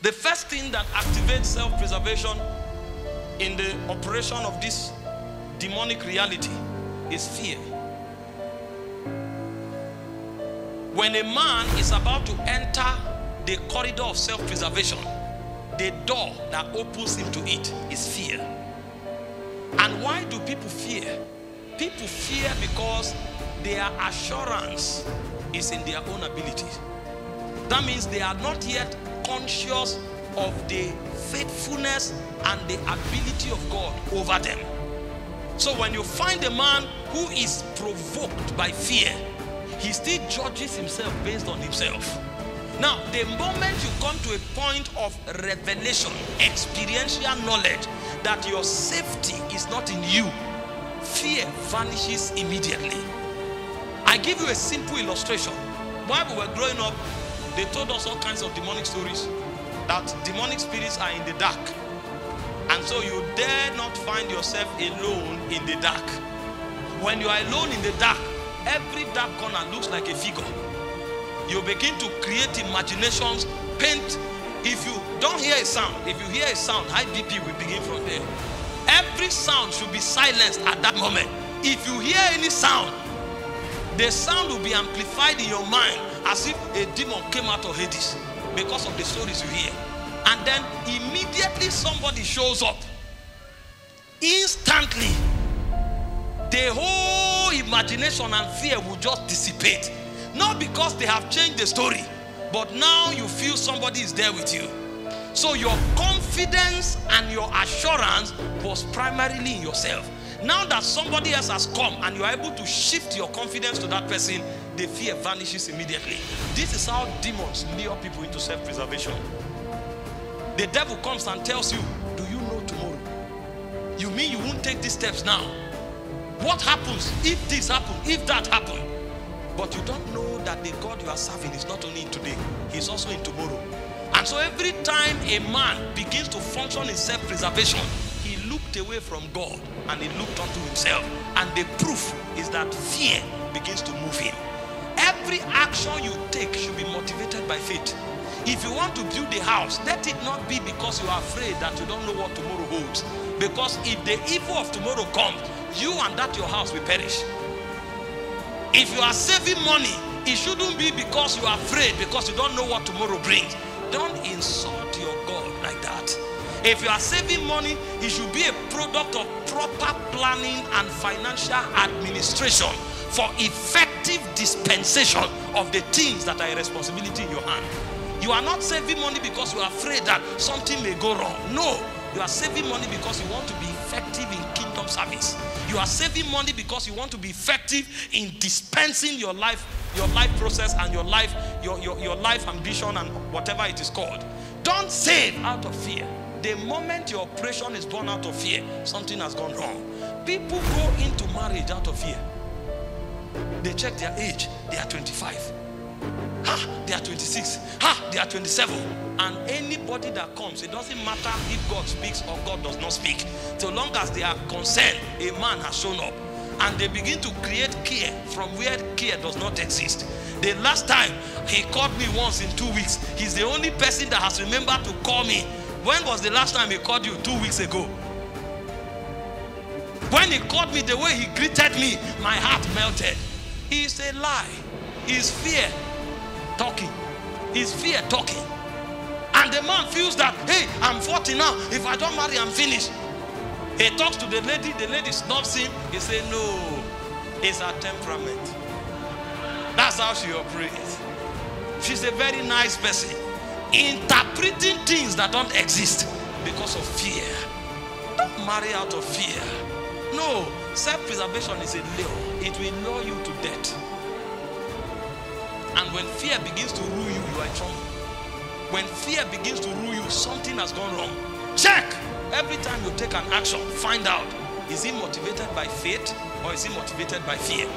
The first thing that activates self-preservation in the operation of this demonic reality is fear. When a man is about to enter the corridor of self-preservation, the door that opens him to it is fear. And why do people fear? People fear because their assurance is in their own abilities. That means they are not yet conscious of the faithfulness and the ability of God over them. So when you find a man who is provoked by fear, he still judges himself based on himself. Now, the moment you come to a point of revelation, experiential knowledge that your safety is not in you, fear vanishes immediately. I give you a simple illustration. While we were growing up, they told us all kinds of demonic stories, that demonic spirits are in the dark. And so you dare not find yourself alone in the dark. When you are alone in the dark, every dark corner looks like a figure. You begin to create imaginations, paint. If you don't hear a sound, if you hear a sound, high BP will begin from there. Every sound should be silenced at that moment. If you hear any sound, the sound will be amplified in your mind as if a demon came out of Hades because of the stories you hear. And then immediately somebody shows up. Instantly, the whole imagination and fear will just dissipate. Not because they have changed the story, but now you feel somebody is there with you. So your confidence and your assurance was primarily in yourself. Now that somebody else has come and you are able to shift your confidence to that person, the fear vanishes immediately. This is how demons lure people into self-preservation. The devil comes and tells you, do you know tomorrow? You mean you won't take these steps now? What happens if this happens, if that happens? But you don't know that the God you are serving is not only in today, he's also in tomorrow. And so every time a man begins to function in self-preservation, he looked away from God and he looked unto himself. And the proof is that fear begins to move him. Every action you take should be motivated by faith. If you want to build a house, let it not be because you are afraid that you don't know what tomorrow holds. Because if the evil of tomorrow comes, you and that your house will perish. If you are saving money, it shouldn't be because you are afraid, because you don't know what tomorrow brings. Don't insult your God like that. If you are saving money, it should be a product of proper planning and financial administration for effective dispensation of the things that are a responsibility in your hand. You are not saving money because you are afraid that something may go wrong. No, you are saving money because you want to be effective in kingdom service. You are saving money because you want to be effective in dispensing your life process and your life ambition and whatever it is called. Don't save out of fear. The moment your operation is born out of fear, something has gone wrong. People go into marriage out of fear. They check their age, they are 25. They are 26. They are 27. And anybody that comes, it doesn't matter if God speaks or God does not speak. So long as they are concerned, a man has shown up. And they begin to create care from where care does not exist. The last time he called me once in 2 weeks, he's the only person that has remembered to call me. When was the last time he called you? 2 weeks ago. When he called me, the way he greeted me, my heart melted. It's a lie. It's fear talking. It's fear talking. And the man feels that, hey, I'm 40 now. If I don't marry, I'm finished. He talks to the lady snubs him. He says, no, it's her temperament. That's how she operates. She's a very nice person, interpreting things that don't exist because of fear. Don't marry out of fear. No, self-preservation is a lure. It will lure you to death. And when fear begins to rule you, you are in trouble. When fear begins to rule you, something has gone wrong. Check! Every time you take an action, find out, is it motivated by faith or is it motivated by fear?